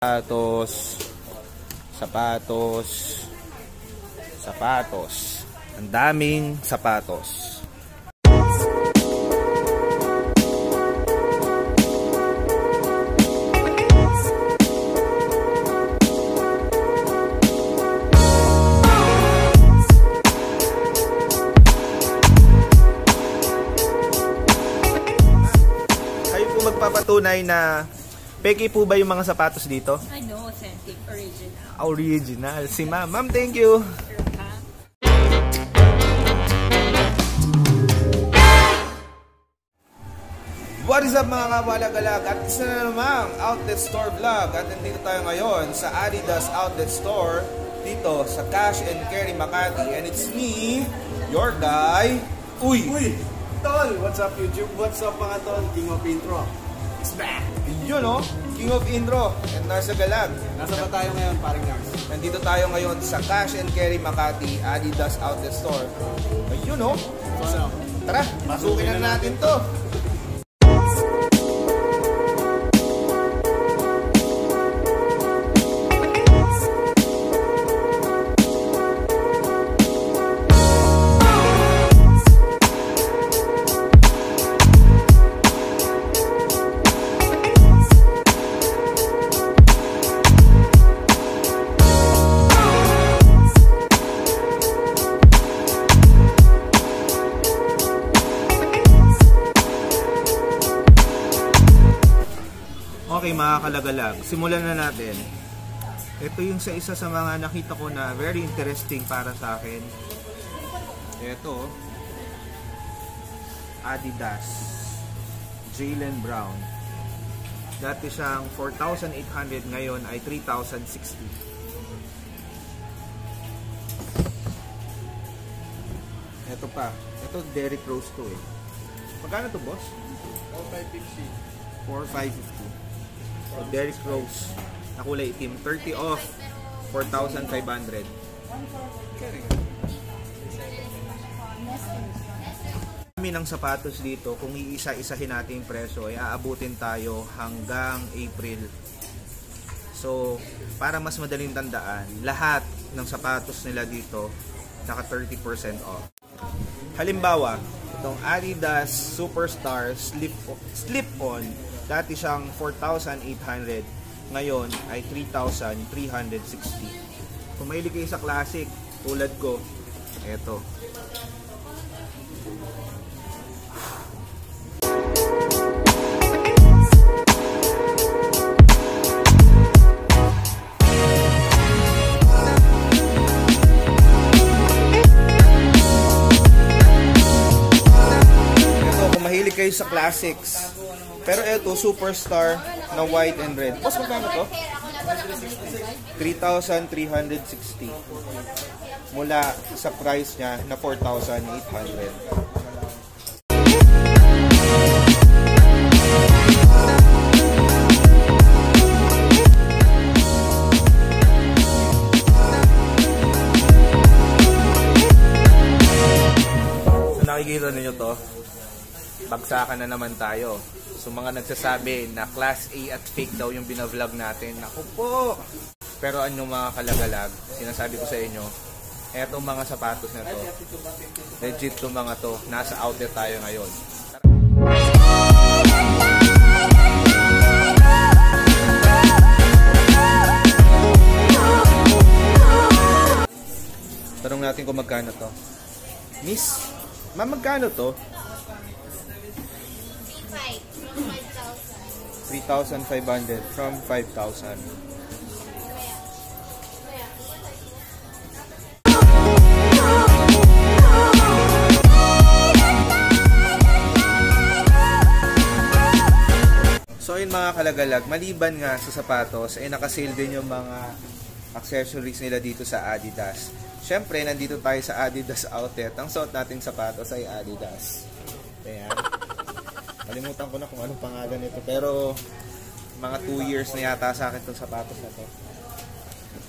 Sapatos. Sapatos. Sapatos. Ang daming sapatos. Magpapatunay na peki po ba yung mga sapatos dito? Ano, authentic, original. Original. Si ma'am. Ma'am, thank you. What is up mga kabalagalag? At isa na namang outlet store vlog. At nandito tayo ngayon sa Adidas Outlet Store dito sa Cash and Carry Makati. And it's me, your guy, Uy! Tol! What's up YouTube? What's up mga tol? King of Intro. It's back! Yun o, King of Intro. And nasa galag. Nasa ba tayo ngayon, paring Nars? Nandito tayo ngayon sa Cash and Carry Makati Adidas Outlet Store. Ayun o. So, ano? Tara, masukin na natin to. Okay mga kalagalag, simulan na natin. Ito yung isa sa mga nakita ko na very interesting para sa akin. Ito, Adidas Jaylen Brown. Dati siyang 4,800, ngayon ay 3,060. Ito pa, ito Derrick Rose to eh. Magkano to boss? 4,550. 4,550. So, Derrick Rose na kulay itim, 30 off, 4,500. Kami ng sapatos dito, kung iisa-isahin natin yung presyo, ay aabutin tayo hanggang April. So, para mas madaling tandaan, lahat ng sapatos nila dito naka 30% off. Halimbawa, itong Adidas Superstar Slip-On, dati siyang 4,800, ngayon ay 3,360. Kung mahilig kayo sa classic, tulad ko, eto. Eto, kung mahilig kayo sa classics, pero ito, Superstar na white and red. Boss, magkano to? 3,360. Mula sa price niya na 4,800. So, nakikita niyo to? Bagsakan na naman tayo. So mga nagsasabi na class A at fake daw yung binavlog natin. Naku po! Pero ano mga kalagalag, sinasabi ko sa inyo, etong mga sapatos na to, legit to mga to, nasa outlet tayo ngayon. Tanong natin kung magkano to. Miss, ma'am, magkano to? 3,500 from 5,000. So yun mga kalagalag, maliban nga sa sapatos, ay nakasale din yung mga accessories nila dito sa Adidas. Siyempre, nandito tayo sa Adidas Outlet. Ang suot nating sapatos ay Adidas. Ayan. Kalimutan ko na kung anong pangalan nito. Pero, mga 2 years na yata sa akin itong sapatos na to.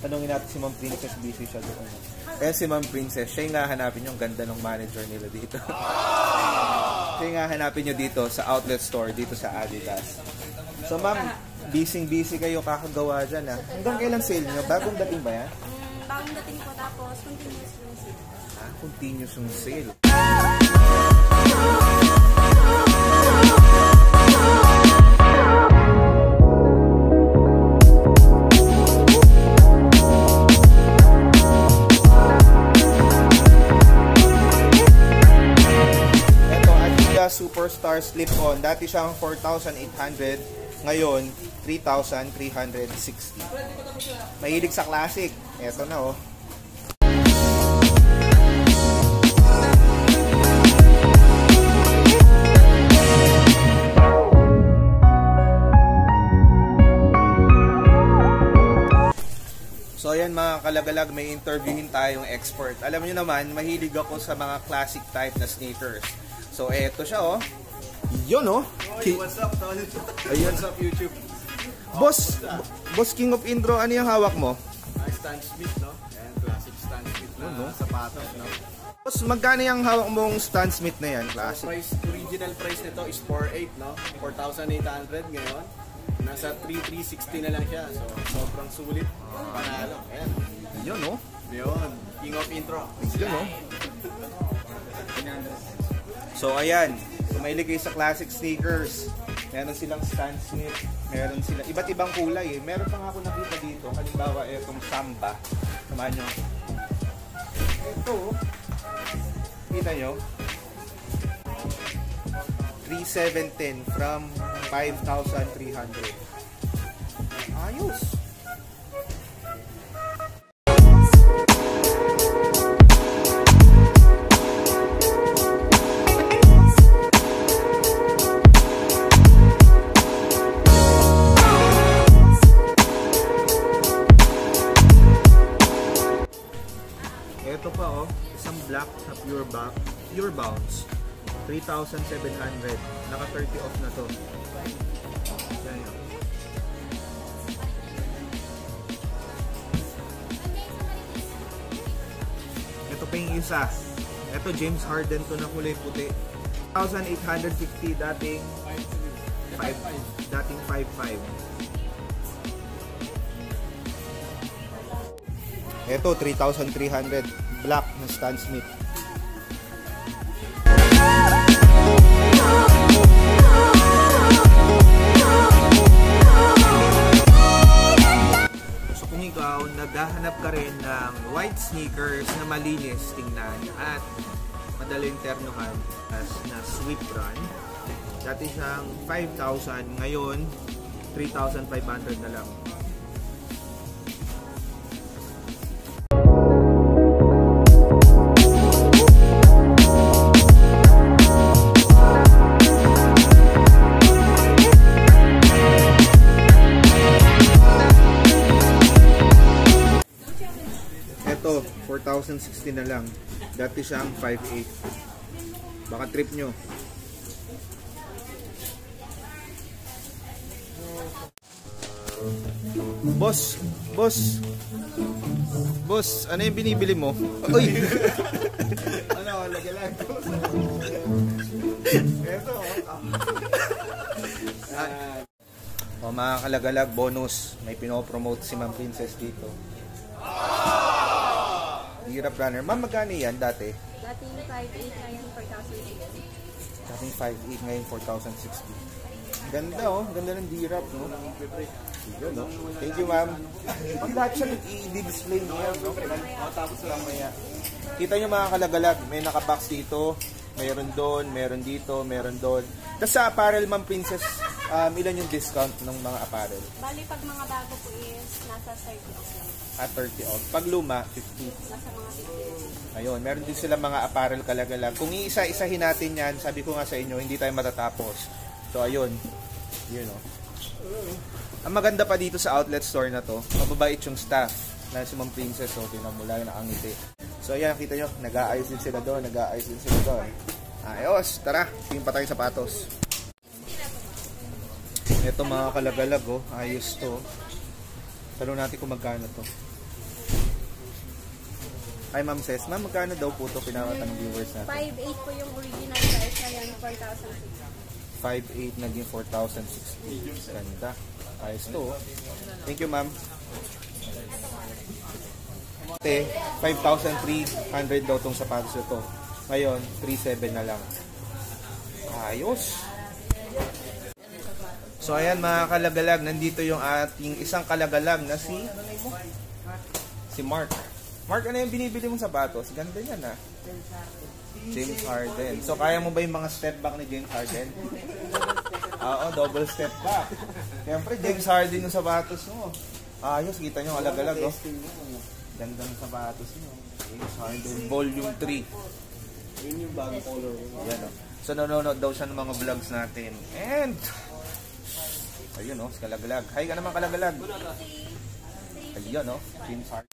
Tanungin natin si Ma'am Princess, busy siya doon. Kaya si Ma'am Princess, siya yung hahanapin yung ganda ng manager nila dito. Siya yung hahanapin nyo dito sa outlet store, dito sa Adidas. So ma'am, Busy kayo kakagawa dyan ah. Hanggang kailan sale nyo? Bagong dating ba yan? Bagong dating po tapos continuous yung sale. Ah, continuous yung sale. Superstar slip-on. Dati siyang 4,800. Ngayon, 3,360. Mahilig sa classic. Eto na oh. So ayan mga kalagalag, may interviewin tayong expert. Alam niyo naman, mahilig ako sa mga classic type na sneakers. So, eto siya, oh. Yun, oh. Hey, what's up, Tol? Ayun. What's up, YouTube? Boss King of Intro, ano yung hawak mo? Stan Smith, no? Ayan, classic Stan Smith na sapatos, no? Boss, magkano yung hawak mong Stan Smith na yan? Classic. Original price nito is 4,800, no? 4,800 ngayon. Nasa 3,360 na lang siya. So, sobrang sulit. Panalo. Ayan. Yun, oh. Yun. King of Intro. Yun, oh. So ayan, mahilig kayo sa classic sneakers. Meron silang Stan Smith, meron sila iba't ibang kulay eh. Meron pa nga ako nakita dito, halimbawa itong Samba. Samahan nyo. Ito, kita nyo? 3,710 from 5,300. Ayos! Ito pa oh, isang black na pure bounce. 3,700. Naka 30 off na to. Yan yun. Ito pa yung isa. Ito James Harden to na kulay puti. 1,850 dating 5.5. Ito 3,300 black na Stan Smith. So kung ikaw naghahanap ka rin ng white sneakers na malinis tingnan at madaling ternuhan na sweep run, dati siyang 5,000, ngayon 3,500 na lang. Ito, 4,060 na lang. Dati siyang 5,800. Baka trip nyo. Boss, ano yung binibili mo? Uy! Ano, lagalag ko. Ito, oh, mga kalagalag, bonus. May pinopromote si Ma'am Princess dito. Hirap runner. Ma'am, magkano yan dati? Dating 5,800 ngayon 4,060. Dating 5,800 ngayon 4,060. Ganda oh, ganda ng D-Rap no? Yun, no? Thank you ma'am. Pag lahat siya i-display niya no? Tapos lang maya. Kita nyo mga kalagalag, may nakabox dito, meron doon, meron dito, meron doon. Tapos sa apparel Ma'am Princess, ilan yung discount ng mga apparel? Bali pag mga bago po is nasa 30 off lang. At 30 off. Pag luma, 50. Nasa mga 50. Ayun, meron din sila mga apparel kalagalag. Kung iisa-isahin natin yan, sabi ko nga sa inyo, hindi tayo matatapos. So ayun, yun o. Ang maganda pa dito sa outlet store na to, mababait yung staff na si Ma'am Princess, so tinamula yung nakangiti. So ayan, kita nyo, nag-aayos din sila doon, Ayos, tara, tingin pa tayo sapatos. Ito mga kalagalag oh, ayos to. Tanong natin kung magkano to. Ay Ma'am Ses, Ma'am, magkano daw po to pinawatan ng viewers natin? 5,800 po yung original price, ngayon 4,060. 5,800 naging 4,060. Ganda. Ayos to. Thank you, ma'am. 5,300 daw tong sapatos ito. Ngayon, 3,700 na lang. Ayos. So ayan mga kalagalag, nandito yung ating isang kalagalag na si Mark. Mark, ano yung binibili mong sapatos? Ganda yan ah. James Harden. So kaya mo ba yung mga step back ni James Harden? Oo, double step back. Siyempre, James Harden yung sapatos mo. Ayos, kita nyo kalagalag oh. Ganda ng sapatos nyo. James Harden, volume 3. Yun yung bagong color. Yan oh. So nanonood daw siya ng mga vlogs natin. And ayun oh, si Kalagalag. Hi ka naman Kalagalag. Ayun oh, James Harden.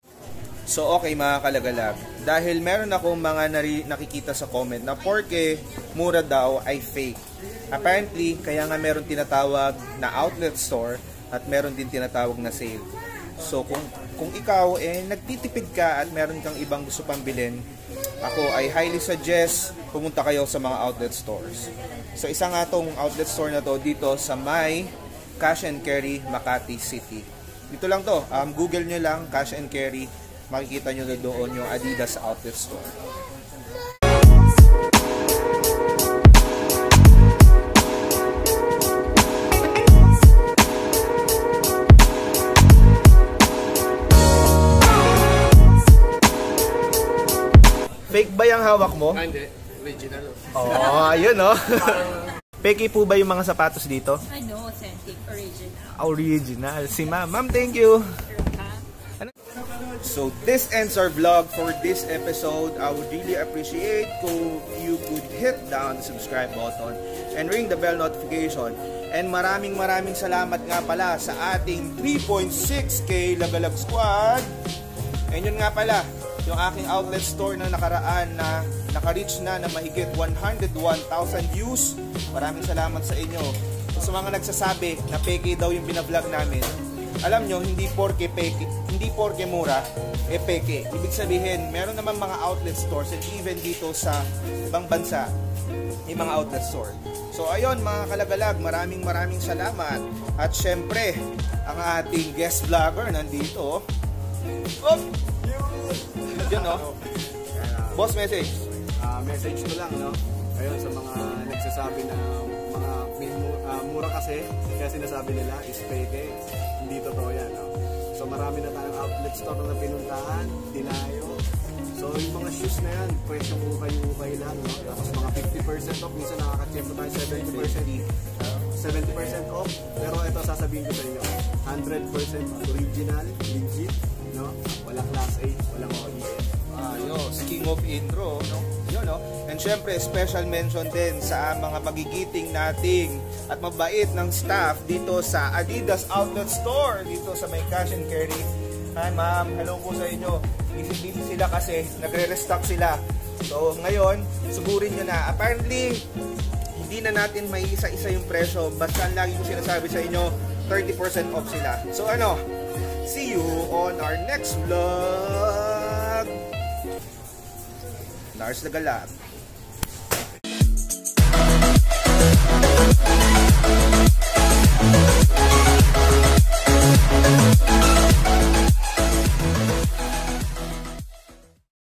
So okay mga Kalagalag, dahil meron akong mga nakikita sa comment na porke mura daw ay fake. Apparently, kaya nga meron tinatawag na outlet store at meron din tinatawag na sale. So kung ikaw nagtitipid ka at meron kang ibang gusto pang bilhin, ako ay highly suggest pumunta kayo sa mga outlet stores. So isa nga tong outlet store na to dito sa may Cash and Carry, Makati City. Dito lang to, Google nyo lang Cash and Carry, makikita nyo na doon yung Adidas outlet store. Fake ba yung hawak mo? Hindi, original. Oh, ayun oh. Peki po ba yung mga sapatos dito? Ano, authentic, original. Original. Si ma'am. Ma'am, thank you. So, this ends our vlog for this episode. I would really appreciate kung you could hit down the subscribe button and ring the bell notification. And maraming salamat nga pala sa ating 3.6K Lagalag Squad. And yun nga pala, yung aking outlet store na nakaraan na naka-reach na mahigit 101,000 views. Maraming salamat sa inyo. Sa mga nagsasabi na peke daw yung binablog namin, alam nyo, hindi porke peke, hindi porke mura, peke. Ibig sabihin, meron naman mga outlet stores and even dito sa ibang bansa, may mga outlet store. So ayun mga Kalagalag, maraming salamat. At syempre, ang ating guest vlogger nandito. Oh! Yun no? Boss message. Message ko lang, no? Ayun, sa mga nagsasabi na mga mura kasi, kaya sinasabi nila is peke. Hindi totoo yan, no? So marami na tayong outlet store na pinuntahan, dinayo. So yung mga shoes na yan, presyo ukay lang, no? Tapos mga 50% off, minsan nakaka-check tayo 70% off. Pero ito sasabihin ko sa inyo, 100% original, legit, no? Walang class A, walang OEM. Ayos, King of Intro, no? Yun, no? And syempre, special mention din sa mga magigiting nating at mabait ng staff dito sa Adidas Outlet Store, dito sa may Cash and Carry. Hi ma'am, hello po sa inyo. Busy sila kasi nagre-restock sila. So ngayon, sugurin nyo na. Apparently, hindi na natin may isa-isa yung presyo. Basta lagi ko sinasabi sa inyo, 30% off sila. So ano, see you on our next vlog. Lars Lagalag.